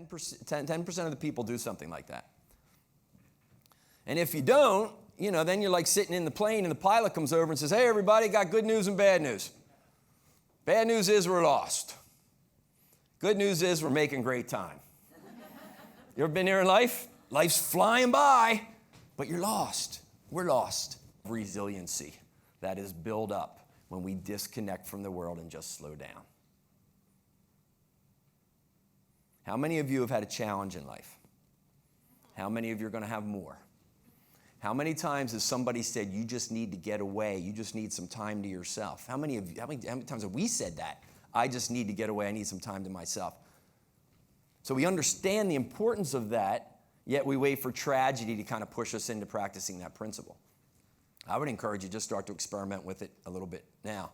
10% of the people do something like that. And if you don't, then you're like sitting in the plane and the pilot comes over and says, hey, everybody, got good news and bad news. Bad news is we're lost. Good news is we're making great time. You ever been there in life? Life's flying by, but you're lost. We're lost. Resiliency that is built up when we disconnect from the world and just slow down. How many of you have had a challenge in life? How many of you are going to have more? How many times has somebody said, you just need to get away, you just need some time to yourself? How many times have we said that? I just need to get away, I need some time to myself. So we understand the importance of that, yet we wait for tragedy to kind of push us into practicing that principle. I would encourage you to just start to experiment with it a little bit now.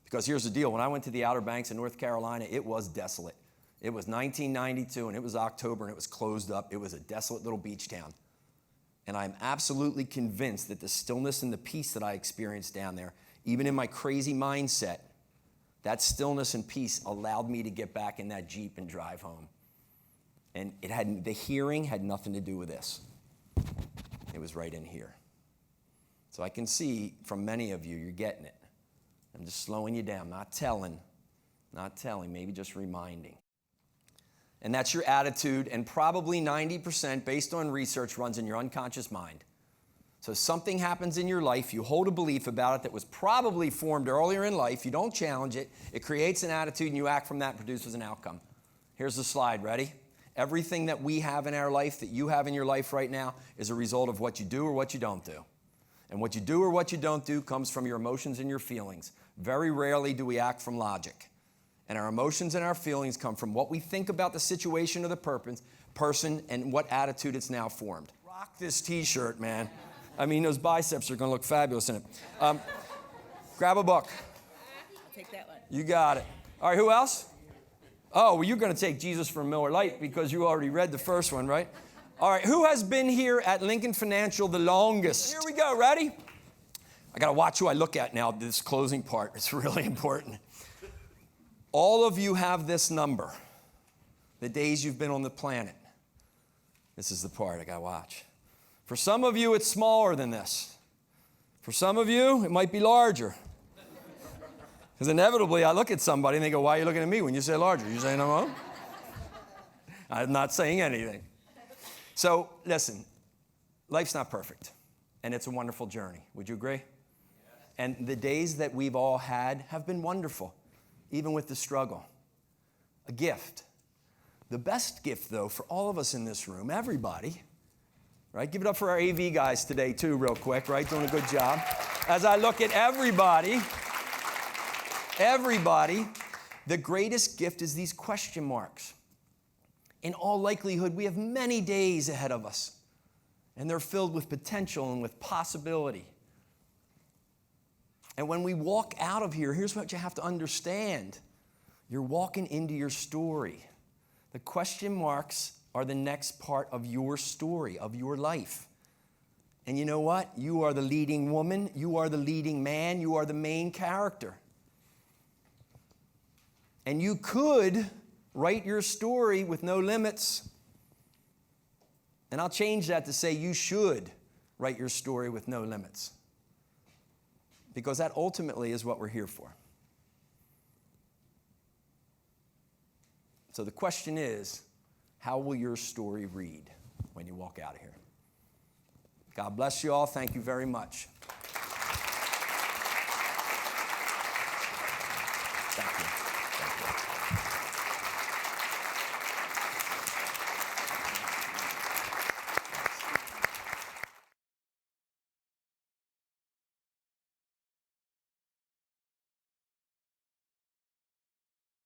Because here's the deal, when I went to the Outer Banks in North Carolina, it was desolate. It was 1992, and it was October, and it was closed up. It was a desolate little beach town. And I'm absolutely convinced that the stillness and the peace that I experienced down there, even in my crazy mindset, that stillness and peace allowed me to get back in that Jeep and drive home. And the hearing had nothing to do with this. It was right in here. So I can see from many of you, you're getting it. I'm just slowing you down, not telling, maybe just reminding. And that's your attitude, and probably 90%, based on research, runs in your unconscious mind. So something happens in your life, you hold a belief about it that was probably formed earlier in life, you don't challenge it, it creates an attitude, and you act from that, produces an outcome. Here's the slide, ready? Everything that we have in our life, that you have in your life right now, is a result of what you do or what you don't do. And what you do or what you don't do comes from your emotions and your feelings. Very rarely do we act from logic. And our emotions and our feelings come from what we think about the situation or the person and what attitude it's now formed. Rock this t-shirt, man. I mean, those biceps are going to look fabulous in it. Grab a book. I'll take that one. You got it. All right, who else? Oh, well, you're going to take Jesus from Miller Lite because you already read the first one, right? All right, who has been here at Lincoln Financial the longest? Here we go, ready? I got to watch who I look at now, this closing part. It's really important. All of you have this number, the days you've been on the planet. This is the part I got to watch. For some of you, it's smaller than this. For some of you, it might be larger. Because inevitably, I look at somebody and they go, why are you looking at me when you say larger? You say no? I'm not saying anything. So, listen, life's not perfect, and it's a wonderful journey. Would you agree? And the days that we've all had have been wonderful, even with the struggle. A gift. The best gift, though, for all of us in this room, everybody, right? Give it up for our AV guys today, too, real quick, right? Doing a good job. As I look at everybody, the greatest gift is these question marks. In all likelihood, we have many days ahead of us, and they're filled with potential and with possibility. And when we walk out of here, here's what you have to understand. You're walking into your story. The question marks are the next part of your story, of your life. And you know what? You are the leading woman. You are the leading man. You are the main character. And you could write your story with no limits. And I'll change that to say you should write your story with no limits. Because that ultimately is what we're here for. So the question is, how will your story read when you walk out of here? God bless you all. Thank you very much. Thank you.